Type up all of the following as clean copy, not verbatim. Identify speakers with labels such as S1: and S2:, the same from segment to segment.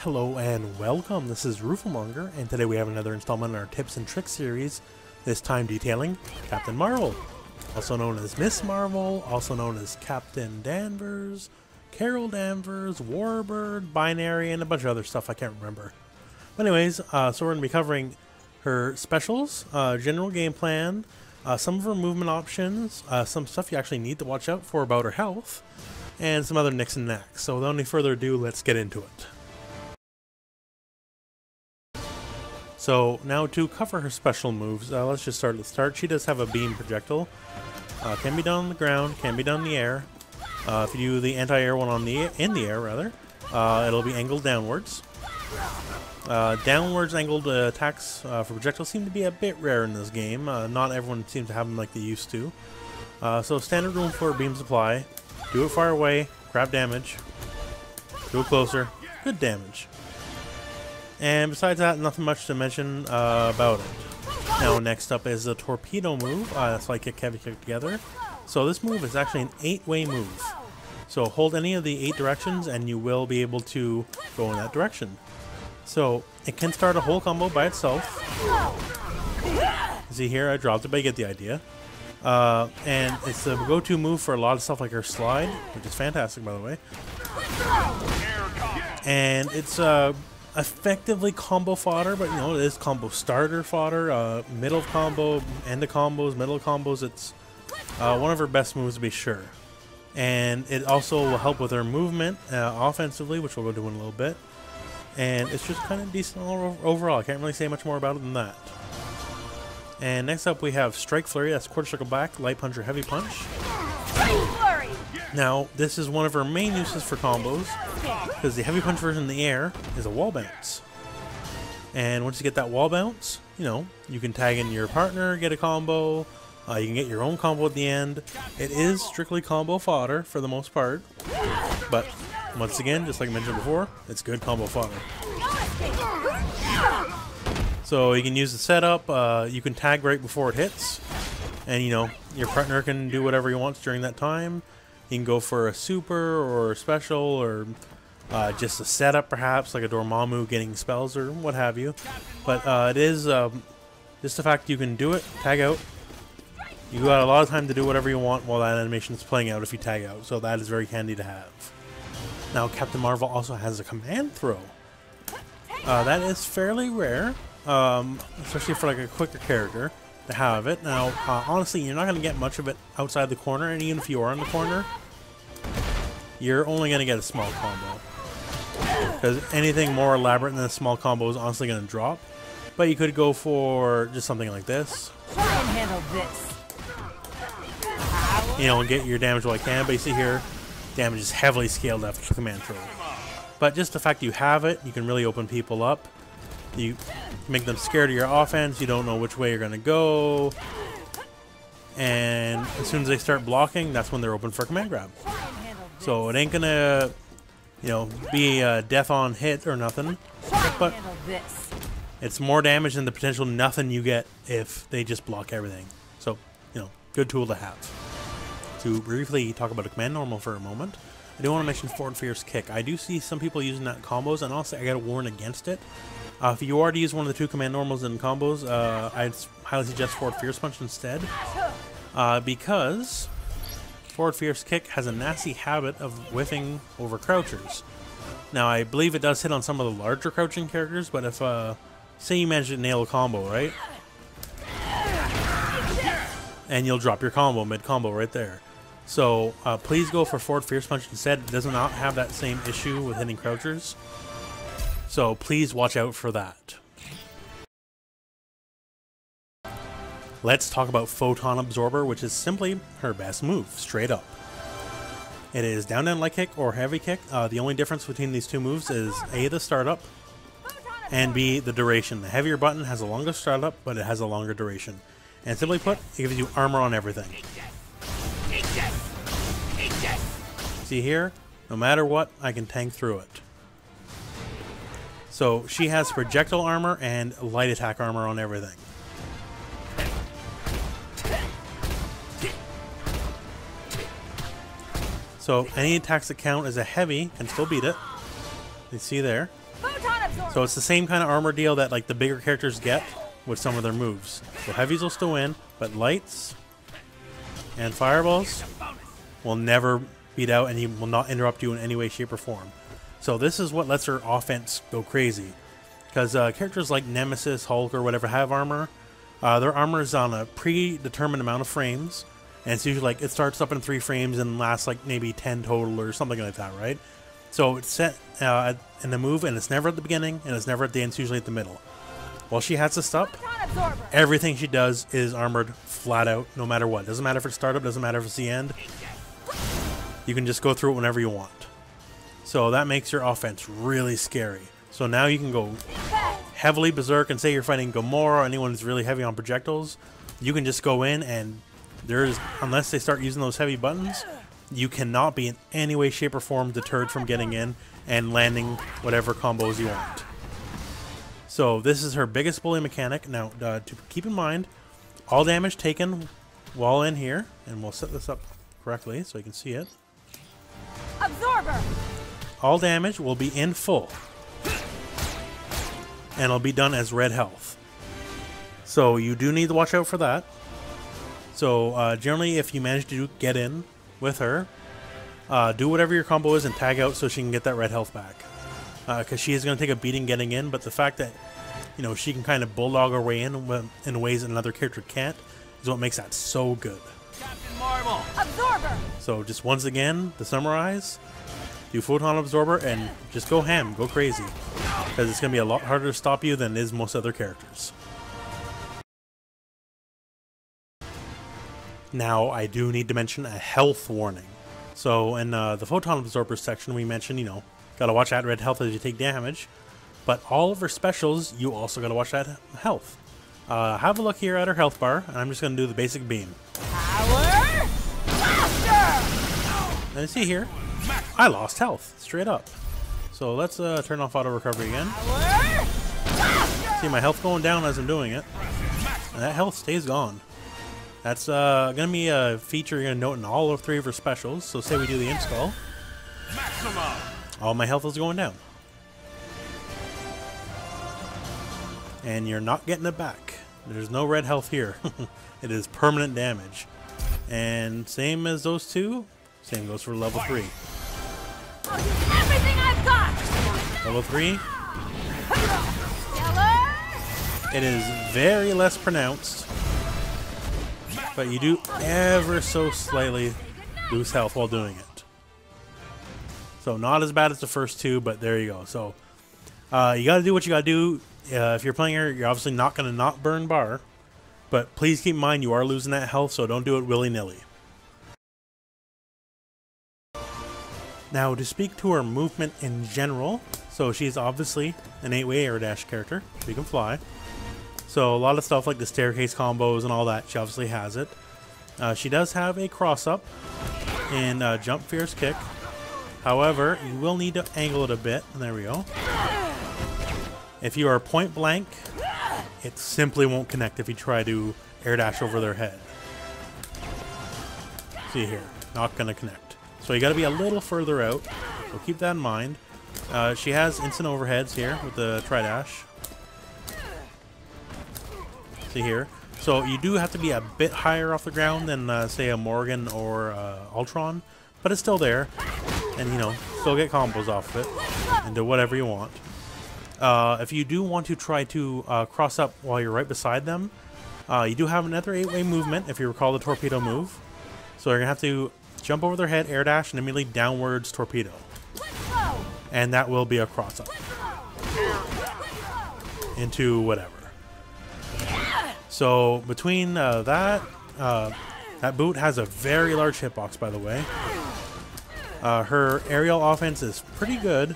S1: Hello and welcome, this is Roofamonger, and today we have another installment in our Tips and Tricks series, this time detailing Captain Marvel, also known as Miss Marvel, also known as Captain Danvers, Carol Danvers, Warbird, Binary, and a bunch of other stuff I can't remember. But anyways, so we're going to be covering her specials, general game plan, some of her movement options, some stuff you actually need to watch out for about her health, and some other nicks and knacks. So without any further ado, let's get into it. So now to cover her special moves, let's just start at the start. She does have a beam projectile. Can be done on the ground, can be done in the air. If you do the anti-air one in the air rather, it'll be angled downwards. Downwards angled attacks for projectiles seem to be a bit rare in this game. Not everyone seems to have them like they used to. So standard room for beam supply. Do it far away, grab damage. Do it closer, good damage. And besides that, nothing much to mention about it. Now next up is the torpedo move. That's like kick, heavy kick together. So this move is actually an 8-way move. So hold any of the 8 directions and you will be able to go in that direction. So it can start a whole combo by itself. See here, I dropped it, but you get the idea. And it's the go-to move for a lot of stuff like her slide, which is fantastic by the way. And it's effectively combo fodder, but you know, it is combo starter fodder, middle of combo, end of combos, middle of combos. It's one of her best moves to be sure. And it also will help with her movement offensively, which we'll go do in a little bit. And it's just kind of decent overall. I can't really say much more about it than that. And next up we have Strike Flurry. That's quarter circle back, light punch or heavy punch. Now, this is one of her main uses for combos, because the heavy punch version in the air is a wall bounce. And once you get that wall bounce, you know, you can tag in your partner, get a combo, you can get your own combo at the end. It is strictly combo fodder for the most part, but once again, just like I mentioned before, it's good combo fodder. So you can use the setup, you can tag right before it hits, and you know, your partner can do whatever he wants during that time. You can go for a super or a special or just a setup perhaps, like a Dormammu getting spells or what have you. But it is just the fact you can do it, tag out. You got a lot of time to do whatever you want while that animation is playing out if you tag out, so that is very handy to have. Now Captain Marvel also has a command throw. That is fairly rare, especially for like a quicker character to have it. Now, honestly, you're not going to get much of it outside the corner, and even if you are in the corner, you're only going to get a small combo. Because anything more elaborate than a small combo is honestly going to drop. But you could go for just something like this.
S2: Try and handle this.
S1: You know, and get your damage while you can. But you see here, damage is heavily scaled after the command throw. But just the fact you have it, you can really open people up. You make them scared of your offense, you don't know which way you're going to go, and as soon as they start blocking, that's when they're open for command grab. So it ain't going to, you know, be a death on hit or nothing, but it's more damage than the potential nothing you get if they just block everything. So, you know, good tool to have. To briefly talk about a command normal for a moment, I do want to mention Forward Fierce Kick. I do see some people using that in combos, and honestly I gotta warn against it. If you already use one of the 2 command normals in combos, I'd highly suggest Forward Fierce Punch instead. Because Forward Fierce Kick has a nasty habit of whiffing over crouchers. Now, I believe it does hit on some of the larger crouching characters, but if, say you manage to nail a combo, right? And you'll drop your combo, mid-combo right there. So, please go for Forward Fierce Punch instead. It does not have that same issue with hitting crouchers. So please watch out for that. Let's talk about Photon Absorber, which is simply her best move, straight up. It is down light kick or heavy kick. The only difference between these 2 moves is A, the startup, and B, the duration. The heavier button has a longer startup, but it has a longer duration. And simply put, it gives you armor on everything. See here? No matter what, I can tank through it. So she has projectile armor and light attack armor on everything. So any attacks that count as a heavy can still beat it. You see there. So it's the same kind of armor deal that like the bigger characters get with some of their moves. So heavies will still win, but lights and fireballs will never beat out, and he will not interrupt you in any way, shape, or form. So this is what lets her offense go crazy. Because characters like Nemesis, Hulk, or whatever have armor. Their armor is on a predetermined amount of frames. And it's usually like, it starts up in 3 frames and lasts like maybe 10 total or something like that, right? So it's set in the move, and it's never at the beginning, and it's never at the end, it's usually at the middle. While she has this up, everything she does is armored flat out, no matter what. Doesn't matter if it's startup, doesn't matter if it's the end. You can just go through it whenever you want. So that makes your offense really scary. So now you can go heavily berserk, and say you're fighting Gamora or anyone who's really heavy on projectiles, you can just go in, and unless they start using those heavy buttons, you cannot be in any way, shape, or form deterred from getting in and landing whatever combos you want. So this is her biggest bully mechanic. Now, to keep in mind, all damage taken while in here, and we'll set this up correctly so you can see it.
S2: Absorber.
S1: All damage will be in full, and it'll be done as red health. So you do need to watch out for that. So generally, if you manage to get in with her, do whatever your combo is and tag out so she can get that red health back. Because she is going to take a beating getting in, but the fact that, you know, she can kind of bulldog her way in ways that another character can't is what makes that so good.
S2: Captain Marvel. Absorber.
S1: So just once again, to summarize, do Photon Absorber and just go ham, go crazy. Because it's going to be a lot harder to stop you than it is most other characters. Now, I do need to mention a health warning. So in the Photon Absorber section, we mentioned, you know, gotta watch that red health as you take damage. But all of her specials, you also gotta watch that health. Have a look here at her health bar, and I'm just gonna do the basic beam.
S2: Power Blaster.
S1: And see here, I lost health, straight up. So let's turn off auto recovery again.
S2: Power Blaster.
S1: See my health going down as I'm doing it. And that health stays gone. That's gonna be a feature you're gonna note in all of 3 of her specials. So say we do the install. All my health is going down. And you're not getting it back. There's no red health here. It is permanent damage. And same as those 2, same goes for level 3.
S2: I'll use everything I've got.
S1: Level 3,
S2: Stellar.
S1: it is very less pronounced, but you do ever so slightly lose health while doing it. So not as bad as the first 2, but there you go. So you got to do what you got to do. If you're playing her, you're obviously not going to not burn bar. But please keep in mind you are losing that health, so don't do it willy-nilly. Now to speak to her movement in general, so she's obviously an 8-way air dash character. She can fly. So a lot of stuff like the staircase combos and all that, she obviously has it. She does have a cross-up and jump fierce kick. However, you will need to angle it a bit. And there we go. If you are point blank, it simply won't connect if you try to air dash over their head. See here, not going to connect. So you got to be a little further out. So keep that in mind. She has instant overheads here with the tri-dash. See here. So you do have to be a bit higher off the ground than, say, a Morgan or Ultron. But it's still there. And, you know, still get combos off of it. And do whatever you want. If you do want to try to cross up while you're right beside them, you do have another 8-way movement, if you recall the torpedo move. So you're going to have to jump over their head, air dash, and immediately downwards torpedo. And that will be a cross up. Into whatever. So between that boot has a very large hitbox, by the way. Her aerial offense is pretty good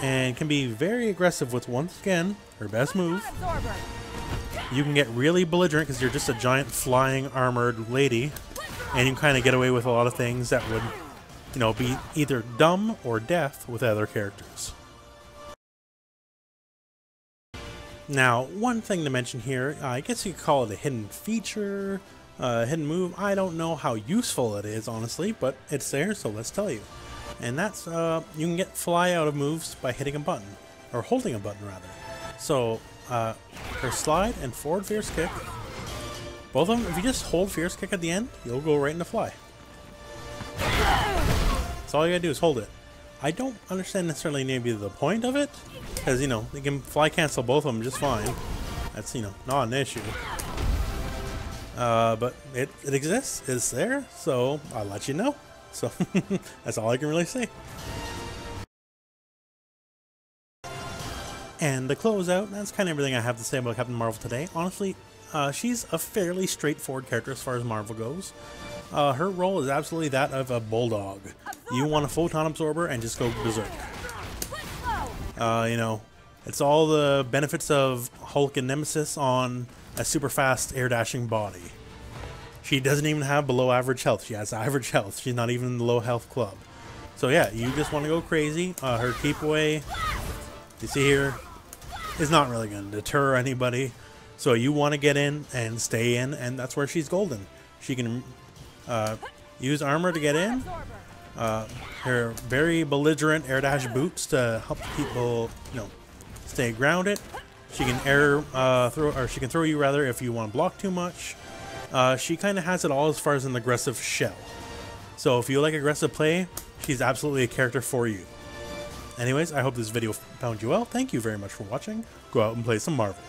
S1: and can be very aggressive with, once again, her best move. You can get really belligerent because you're just a giant flying armored lady, and you can kind of get away with a lot of things that would, you know, be either dumb or deaf with other characters. Now, one thing to mention here, I guess you could call it a hidden feature, hidden move. I don't know how useful it is, honestly, but it's there, so let's tell you. And that's, you can get fly out of moves by hitting a button. or holding a button rather. So her slide and forward fierce kick, both of them, if you just hold fierce kick at the end, you'll go right into fly. So all you gotta do is hold it. I don't understand necessarily maybe the point of it, because, you know, they can fly cancel both of them just fine. That's, you know, not an issue. But it exists, it's there, so I'll let you know. So that's all I can really say. And to close out, that's kind of everything I have to say about Captain Marvel today. Honestly, she's a fairly straightforward character as far as Marvel goes. Her role is absolutely that of a bulldog. You want a photon absorber and just go berserk. You know, it's all the benefits of Hulk and Nemesis on a super fast air dashing body. She doesn't even have below average health. She has average health. She's not even in the low health club. So yeah, you just want to go crazy. Her keep away, you see here, is not really going to deter anybody. So you want to get in and stay in, and that's where she's golden. She can use armor to get in. Her very belligerent air dash boots to help people, you know, stay grounded. She can she can throw you rather if you want to block too much. She kind of has it all as far as an aggressive shell. So if you like aggressive play, she's absolutely a character for you. Anyways, I hope this video found you well. Thank you very much for watching. Go out and play some Marvel.